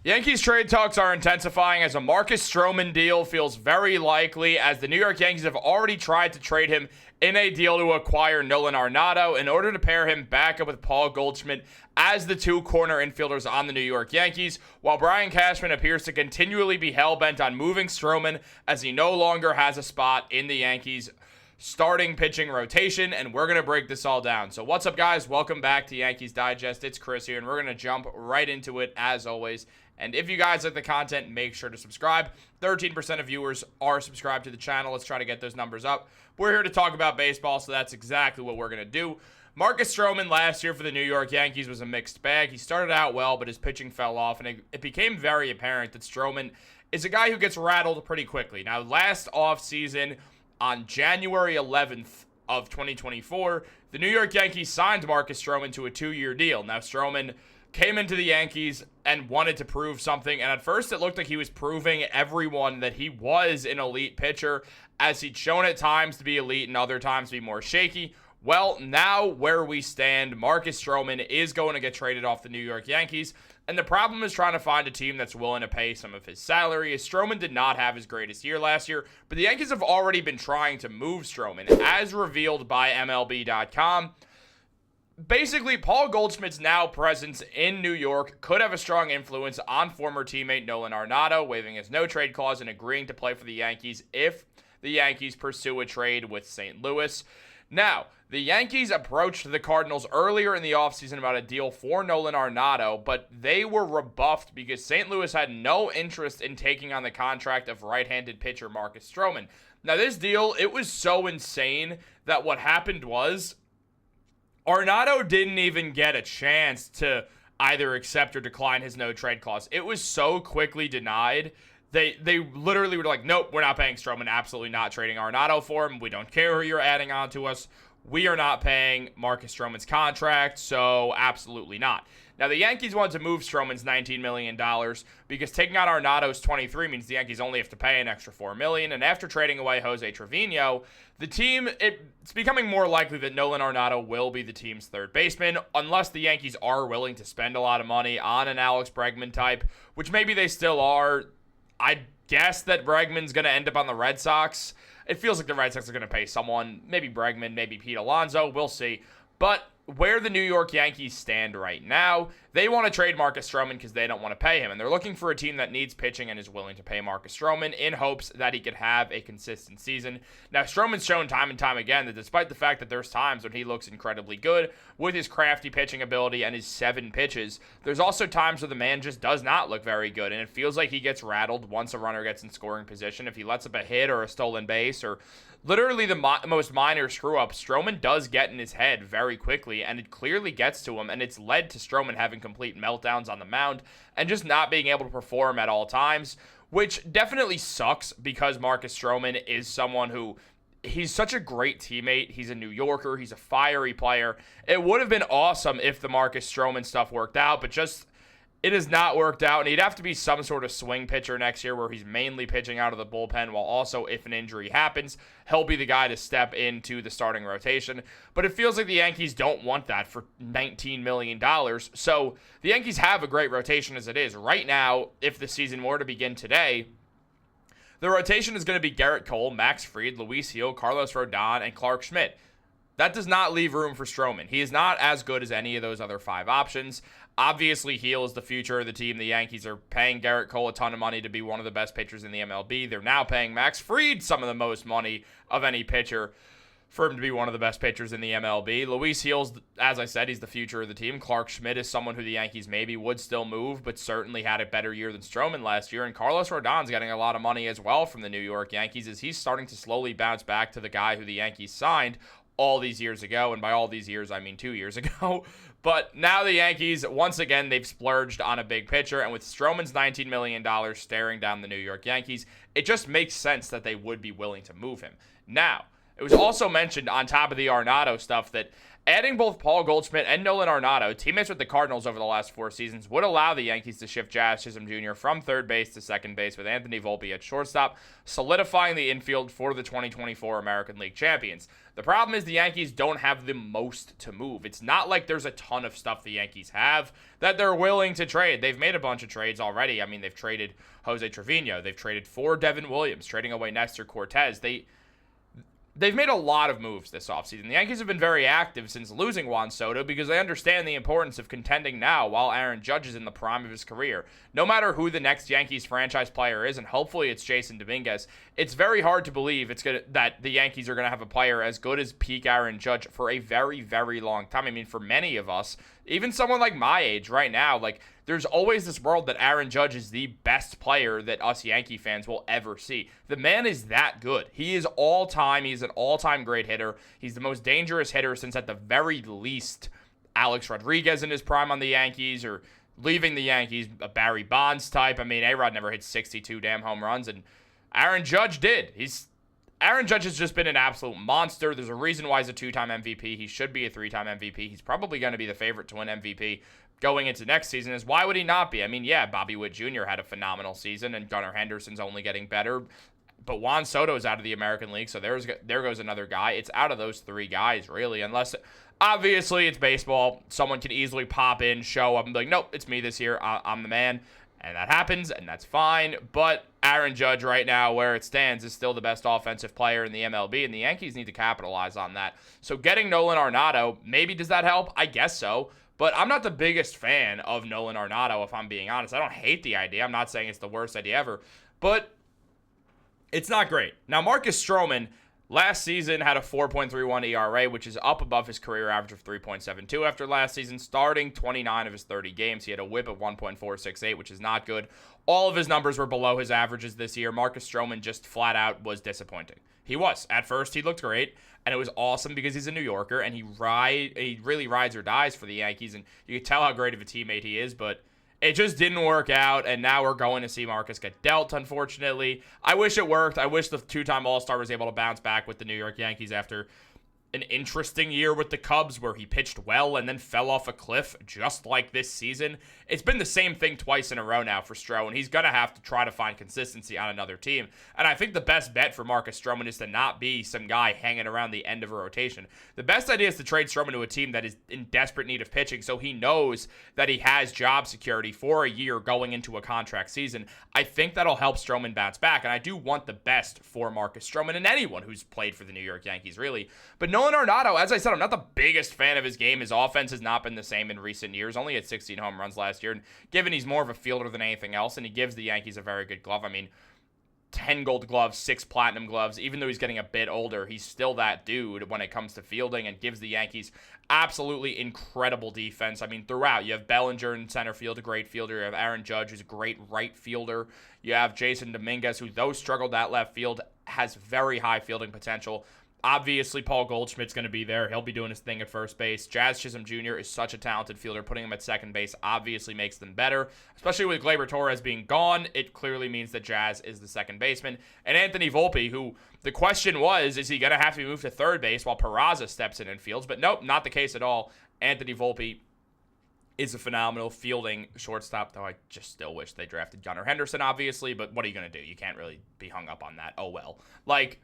Yankees trade talks are intensifying as a Marcus Stroman deal feels very likely, as the New York Yankees have already tried to trade him in a deal to acquire Nolan Arenado in order to pair him back up with Paul Goldschmidt as the two corner infielders on the New York Yankees, while Brian Cashman appears to continually be hell-bent on moving Stroman as he no longer has a spot in the Yankees starting pitching rotation, and we're going to break this all down. So what's up, guys? Welcome back to Yankees Digest. It's Chris here, and we're going to jump right into it as always. And if you guys like the content, make sure to subscribe. 13% of viewers are subscribed to the channel. Let's try to get those numbers up. We're here to talk about baseball, so that's exactly what we're going to do. Marcus Stroman last year for the New York Yankees was a mixed bag. He started out well, but his pitching fell off, and it became very apparent that Stroman is a guy who gets rattled pretty quickly. Now, last offseason, on January 11th of 2024, the New York Yankees signed Marcus Stroman to a 2-year deal. Now, Stroman came into the Yankees and wanted to prove something, and at first it looked like he was proving everyone that he was an elite pitcher, as he'd shown at times to be elite and other times to be more shaky. Well, now where we stand, Marcus Stroman is going to get traded off the New York Yankees, and the problem is trying to find a team that's willing to pay some of his salary, as Stroman did not have his greatest year last year, but the Yankees have already been trying to move Stroman, as revealed by MLB.com. Basically, Paul Goldschmidt's now presence in New York could have a strong influence on former teammate Nolan Arenado, waiving his no-trade clause and agreeing to play for the Yankees if the Yankees pursue a trade with St. Louis. Now, the Yankees approached the Cardinals earlier in the offseason about a deal for Nolan Arenado, but they were rebuffed because St. Louis had no interest in taking on the contract of right-handed pitcher Marcus Stroman. Now, this deal, it was so insane that what happened was Arenado didn't even get a chance to either accept or decline his no-trade clause. It was so quickly denied. They literally were like, nope, we're not paying Stroman, absolutely not trading Arenado for him. We don't care who you're adding on to us. We are not paying Marcus Stroman's contract, so absolutely not. Now, the Yankees wanted to move Stroman's $19 million because taking on Arenado's $23 means the Yankees only have to pay an extra $4 million. And after trading away Jose Trevino, the team, it's becoming more likely that Nolan Arenado will be the team's third baseman, unless the Yankees are willing to spend a lot of money on an Alex Bregman type, which maybe they still are. I guess that Bregman's going to end up on the Red Sox. It feels like the Red Sox are going to pay someone, maybe Bregman, maybe Pete Alonso. We'll see. But where the New York Yankees stand right now, they want to trade Marcus Stroman because they don't want to pay him. And they're looking for a team that needs pitching and is willing to pay Marcus Stroman in hopes that he could have a consistent season. Now, Stroman's shown time and time again that despite the fact that there's times when he looks incredibly good with his crafty pitching ability and his 7 pitches, there's also times where the man just does not look very good. And it feels like he gets rattled once a runner gets in scoring position. If he lets up a hit or a stolen base or literally the most minor screw-up, Stroman does get in his head very quickly, and it clearly gets to him, and it's led to Stroman having complete meltdowns on the mound and just not being able to perform at all times, which definitely sucks because Marcus Stroman is someone who, he's such a great teammate. He's a New Yorker. He's a fiery player. It would have been awesome if the Marcus Stroman stuff worked out, but just it has not worked out, and he'd have to be some sort of swing pitcher next year where he's mainly pitching out of the bullpen, while also, if an injury happens, he'll be the guy to step into the starting rotation. But it feels like the Yankees don't want that for $19 million. So the Yankees have a great rotation as it is. Right now, if the season were to begin today, the rotation is going to be Garrett Cole, Max Fried, Luis Gil, Carlos Rodon, and Clark Schmidt. That does not leave room for Stroman. He is not as good as any of those other 5 options. Obviously, Gil is the future of the team. The Yankees are paying Garrett Cole a ton of money to be one of the best pitchers in the MLB. They're now paying Max Fried some of the most money of any pitcher for him to be one of the best pitchers in the MLB. Luis Gil, as I said, he's the future of the team. Clark Schmidt is someone who the Yankees maybe would still move, but certainly had a better year than Stroman last year. And Carlos Rodon's getting a lot of money as well from the New York Yankees, as he's starting to slowly bounce back to the guy who the Yankees signed all these years ago, and by all these years, I mean 2 years ago. But now the Yankees, once again, they've splurged on a big pitcher, and with Stroman's $19 million staring down the New York Yankees, it just makes sense that they would be willing to move him. Now, it was also mentioned on top of the Arenado stuff that Adding both Paul Goldschmidt and Nolan Arenado, teammates with the Cardinals over the last 4 seasons, would allow the Yankees to shift Jazz Chisholm Jr. from third base to second base with Anthony Volpe at shortstop, solidifying the infield for the 2024 American League champions. The problem is the Yankees don't have the most to move. It's not like there's a ton of stuff the Yankees have that they're willing to trade. They've made a bunch of trades already. I mean, they've traded Jose Trevino. They've traded for Devin Williams, trading away Nestor Cortez. They've made a lot of moves this offseason. The Yankees have been very active since losing Juan Soto because they understand the importance of contending now while Aaron Judge is in the prime of his career. No matter who the next Yankees franchise player is, and hopefully it's Jason Dominguez, it's very hard to believe that the Yankees are going to have a player as good as peak Aaron Judge for a very, very long time. I mean, for many of us, even someone like my age right now, like, there's always this world that Aaron Judge is the best player that us Yankee fans will ever see. The man is that good. He is all-time. He's an all-time great hitter. He's the most dangerous hitter since, at the very least, Alex Rodriguez in his prime on the Yankees, or leaving the Yankees, a Barry Bonds type. I mean, A-Rod never hit 62 damn home runs, and Aaron Judge did. Aaron Judge has just been an absolute monster. There's a reason why he's a 2-time MVP. He should be a 3-time MVP. He's probably going to be the favorite to win MVP going into next season. Is why would he not be? I mean, yeah, Bobby Witt Jr. had a phenomenal season, and Gunnar Henderson's only getting better. But Juan Soto's out of the American League, so there goes another guy. It's out of those 3 guys, really, unless, obviously, it's baseball. Someone can easily pop in, show up, and be like, nope, it's me this year. I'm the man. And that happens, and that's fine. But Aaron Judge right now, where it stands, is still the best offensive player in the MLB, and the Yankees need to capitalize on that. So getting Nolan Arenado, maybe does that help? I guess so. But I'm not the biggest fan of Nolan Arenado, if I'm being honest. I don't hate the idea. I'm not saying it's the worst idea ever. But it's not great. Now, Marcus Stroman last season had a 4.31 ERA, which is up above his career average of 3.72 after last season. Starting 29 of his 30 games, he had a whip of 1.468, which is not good. All of his numbers were below his averages this year. Marcus Stroman just flat out was disappointing. He was. At first, he looked great, and it was awesome because he's a New Yorker, and he really rides or dies for the Yankees, and you can tell how great of a teammate he is, but it just didn't work out, and now we're going to see Marcus get dealt, unfortunately. I wish it worked. I wish the 2-time All-Star was able to bounce back with the New York Yankees after an interesting year with the Cubs where he pitched well and then fell off a cliff, just like this season. It's been the same thing twice in a row now for Stroman. He's going to have to try to find consistency on another team. And I think the best bet for Marcus Stroman is to not be some guy hanging around the end of a rotation. The best idea is to trade Stroman to a team that is in desperate need of pitching, so he knows that he has job security for a year going into a contract season. I think that'll help Stroman bounce back, and I do want the best for Marcus Stroman and anyone who's played for the New York Yankees, really. But Nolan Arenado, as I said, I'm not the biggest fan of his game. His offense has not been the same in recent years. Only had 16 home runs last year. And given he's more of a fielder than anything else, and he gives the Yankees a very good glove. I mean, 10 gold gloves, 6 platinum gloves. Even though he's getting a bit older, he's still that dude when it comes to fielding, and gives the Yankees absolutely incredible defense. I mean, throughout, you have Bellinger in center field, a great fielder. You have Aaron Judge, who's a great right fielder. You have Jason Dominguez, who, though struggled at left field, has very high fielding potential. Obviously, Paul Goldschmidt's going to be there. He'll be doing his thing at first base. Jazz Chisholm Jr. is such a talented fielder. Putting him at second base obviously makes them better. Especially with Gleyber Torres being gone, it clearly means that Jazz is the second baseman. And Anthony Volpe, who the question was, is he going to have to be moved to third base while Peraza steps in and fields? But nope, not the case at all. Anthony Volpe is a phenomenal fielding shortstop, though I just still wish they drafted Gunnar Henderson, obviously. But what are you going to do? You can't really be hung up on that. Oh, well. Like,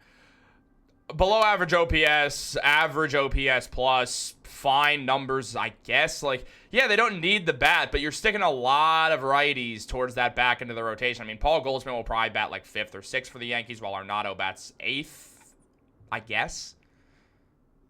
below average OPS plus, fine numbers, I guess. Like, yeah, they don't need the bat, but you're sticking a lot of righties towards that back end of the rotation. I mean, Paul Goldschmidt will probably bat like 5th or 6th for the Yankees, while Arenado bats 8th, I guess.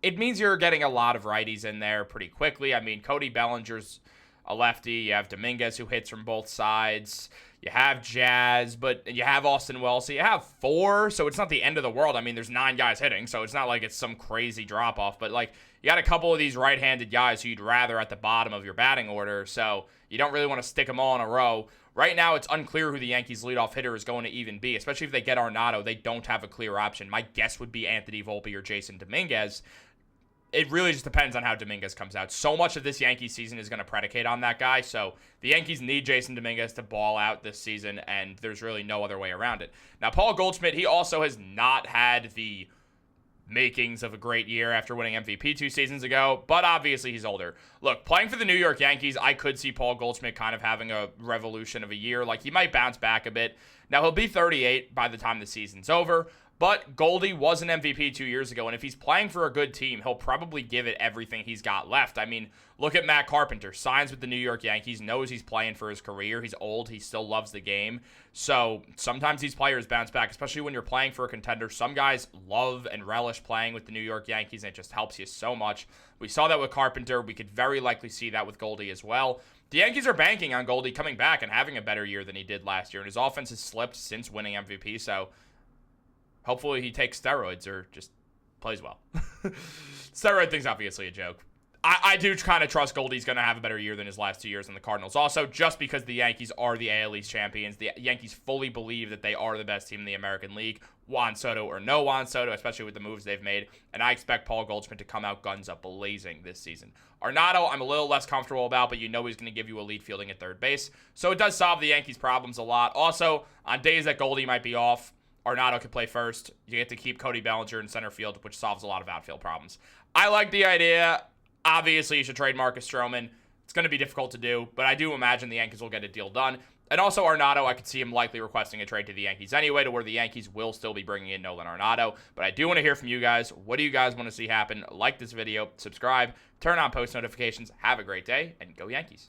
It means you're getting a lot of righties in there pretty quickly. I mean, Cody Bellinger's a lefty. You have Dominguez, who hits from both sides. You have Jazz, but you have Austin Wells. So you have 4, so it's not the end of the world. I mean, there's 9 guys hitting, so it's not like it's some crazy drop-off. But, like, you got a couple of these right-handed guys who you'd rather at the bottom of your batting order, so you don't really want to stick them all in a row. Right now, it's unclear who the Yankees' leadoff hitter is going to even be, especially if they get Arenado. They don't have a clear option. My guess would be Anthony Volpe or Jason Dominguez. It really just depends on how Dominguez comes out. So much of this Yankees season is going to predicate on that guy. So the Yankees need Jason Dominguez to ball out this season, and there's really no other way around it. Now, Paul Goldschmidt, he also has not had the makings of a great year after winning MVP 2 seasons ago, but obviously he's older. Look, playing for the New York Yankees, I could see Paul Goldschmidt kind of having a revolution of a year. Like, he might bounce back a bit. Now, he'll be 38 by the time the season's over, but Goldie was an MVP 2 years ago, and if he's playing for a good team, he'll probably give it everything he's got left. I mean, look at Matt Carpenter. Signs with the New York Yankees, knows he's playing for his career. He's old. He still loves the game. So sometimes these players bounce back, especially when you're playing for a contender. Some guys love and relish playing with the New York Yankees, and it just helps you so much. We saw that with Carpenter. We could very likely see that with Goldie as well. The Yankees are banking on Goldie coming back and having a better year than he did last year, and his offense has slipped since winning MVP, so hopefully he takes steroids or just plays well. Steroid thing's obviously a joke. I do kind of trust Goldie's going to have a better year than his last 2 years in the Cardinals. Also, just because the Yankees are the AL East champions, the Yankees fully believe that they are the best team in the American League, Juan Soto or no Juan Soto, especially with the moves they've made. And I expect Paul Goldschmidt to come out guns up blazing this season. Arenado, I'm a little less comfortable about, but you know he's going to give you elite fielding at third base. So it does solve the Yankees' problems a lot. Also, on days that Goldie might be off, Arenado could play first. You get to keep Cody Bellinger in center field, which solves a lot of outfield problems. I like the idea. Obviously, you should trade Marcus Stroman. It's going to be difficult to do, but I do imagine the Yankees will get a deal done. And also Arenado, I could see him likely requesting a trade to the Yankees anyway, to where the Yankees will still be bringing in Nolan Arenado. But I do want to hear from you guys. What do you guys want to see happen? Like this video, subscribe, turn on post notifications. Have a great day, and go Yankees.